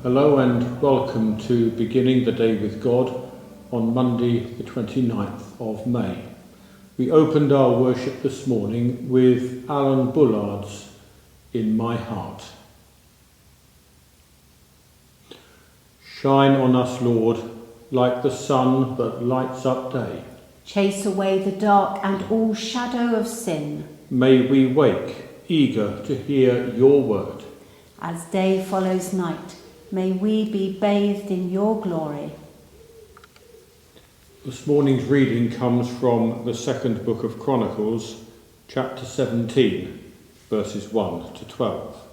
Hello and welcome to Beginning the Day with God on Monday the 29th of May. We opened our worship this morning with Alan Bullard's In My Heart. Shine on us, Lord, like the sun that lights up day. Chase away the dark and all shadow of sin. May we wake, eager to hear your word. As day follows night, may we be bathed in your glory. This morning's reading comes from the second book of Chronicles, chapter 17, verses 1 to 12.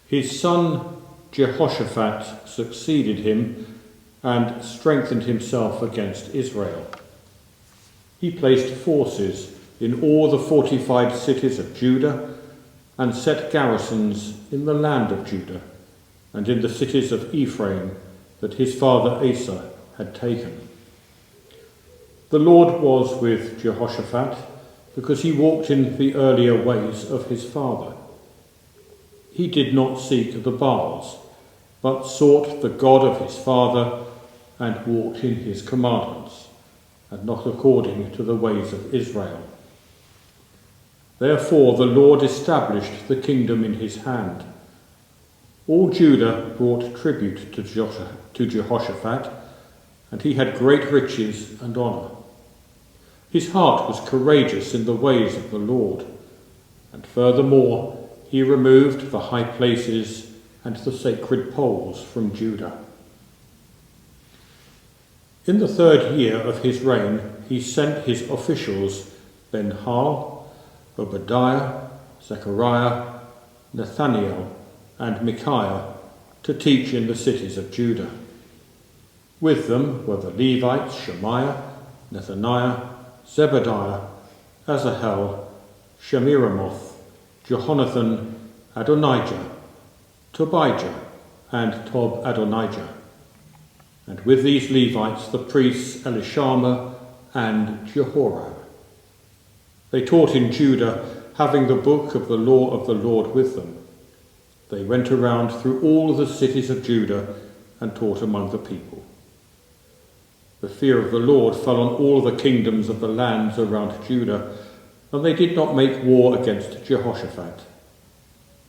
His son Jehoshaphat succeeded him and strengthened himself against Israel. He placed forces in all the fortified cities of Judah and set garrisons in the land of Judah and in the cities of Ephraim that his father Asa had taken. The Lord was with Jehoshaphat because he walked in the earlier ways of his father. He did not seek the Baals, but sought the God of his father and walked in his commandments, and not according to the ways of Israel. Therefore the Lord established the kingdom in his hand. All Judah brought tribute to Jehoshaphat, and he had great riches and honour. His heart was courageous in the ways of the Lord, and furthermore he removed the high places and the sacred poles from Judah. In the 3rd year of his reign he sent his officials Ben-Hal, Obadiah, Zechariah, Nathaniel, and Micaiah to teach in the cities of Judah. With them were the Levites Shemaiah, Nethaniah, Zebediah, Asahel, Shemiramoth, Jehonathan, Adonijah, Tobijah, and Tob-Adonijah. And with these Levites the priests Elishama and Jehoram. They taught in Judah, having the book of the law of the Lord with them. They went around through all the cities of Judah and taught among the people. The fear of the Lord fell on all the kingdoms of the lands around Judah, and they did not make war against Jehoshaphat.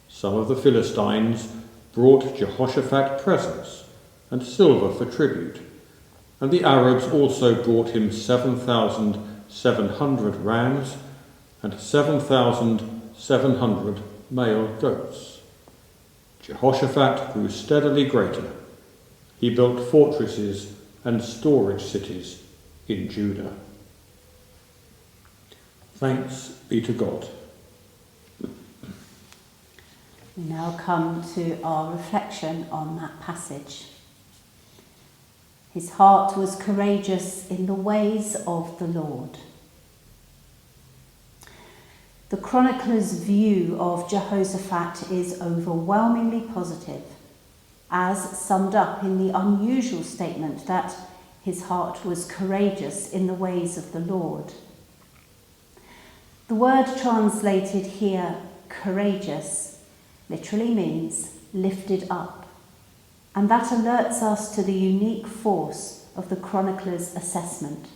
Some of the Philistines brought Jehoshaphat presents and silver for tribute, and the Arabs also brought him 7,700 rams and 7,700 male goats. Jehoshaphat grew steadily greater. He built fortresses and storage cities in Judah. Thanks be to God. We now come to our reflection on that passage. His heart was courageous in the ways of the Lord. The chronicler's view of Jehoshaphat is overwhelmingly positive, as summed up in the unusual statement that his heart was courageous in the ways of the Lord. The word translated here, courageous, literally means lifted up, and that alerts us to the unique force of the chronicler's assessment.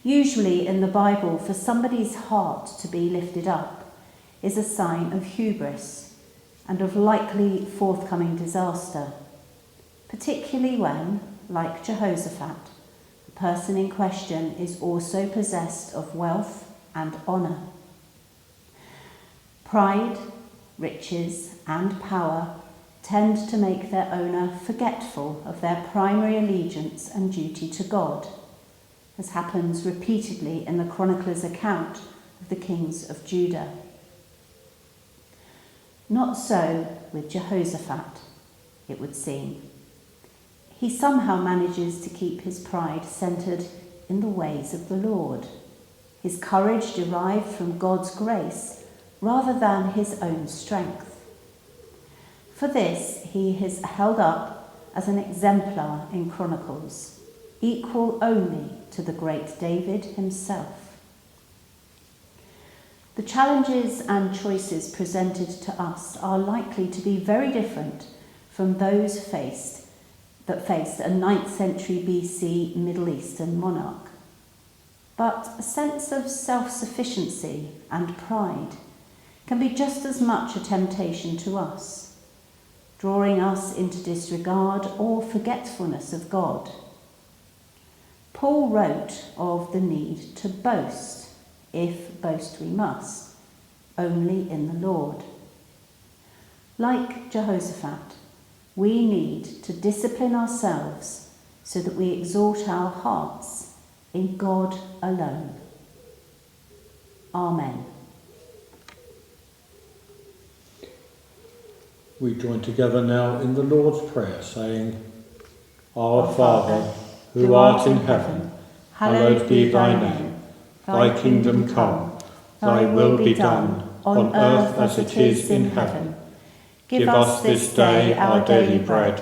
Usually in the Bible, for somebody's heart to be lifted up is a sign of hubris and of likely forthcoming disaster, particularly when, like Jehoshaphat, the person in question is also possessed of wealth and honour. Pride, riches, and power tend to make their owner forgetful of their primary allegiance and duty to God, as happens repeatedly in the chronicler's account of the kings of Judah. Not so with Jehoshaphat, it would seem. He somehow manages to keep his pride centred in the ways of the Lord, his courage derived from God's grace rather than his own strength. For this, he is held up as an exemplar in Chronicles, equal only to the great David himself. The challenges and choices presented to us are likely to be very different from those that faced a 9th century BC Middle Eastern monarch. But a sense of self-sufficiency and pride can be just as much a temptation to us, drawing us into disregard or forgetfulness of God. Paul wrote of the need to boast, if boast we must, only in the Lord. Like Jehoshaphat, we need to discipline ourselves so that we exalt our hearts in God alone. Amen. We join together now in the Lord's Prayer, saying, Our Father, who art in heaven, hallowed be thy name. Thy kingdom come, thy will be done, on earth as it is in heaven. Give us this day our daily bread,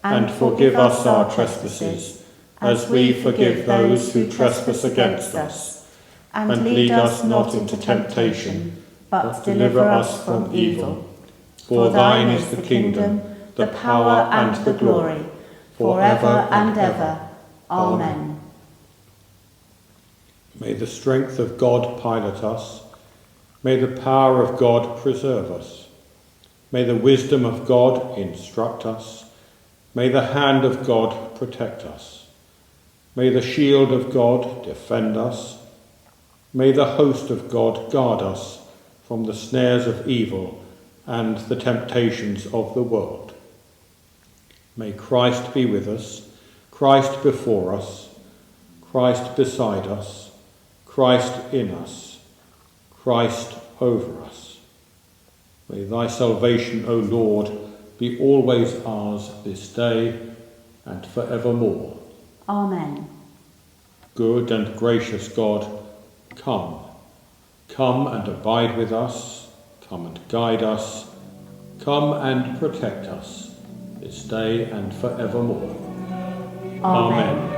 and forgive us our trespasses, as we forgive those who trespass against us. And lead us not into temptation, but deliver us from evil. For thine is the kingdom, the power and the glory, forever and ever. Amen. May the strength of God pilot us. May the power of God preserve us. May the wisdom of God instruct us. May the hand of God protect us. May the shield of God defend us. May the host of God guard us from the snares of evil and the temptations of the world. May Christ be with us, Christ before us, Christ beside us, Christ in us, Christ over us. May thy salvation, O Lord, be always ours this day and forevermore. Amen. Good and gracious God, come. Come and abide with us. Come and guide us. Come and protect us this day and forevermore. Amen.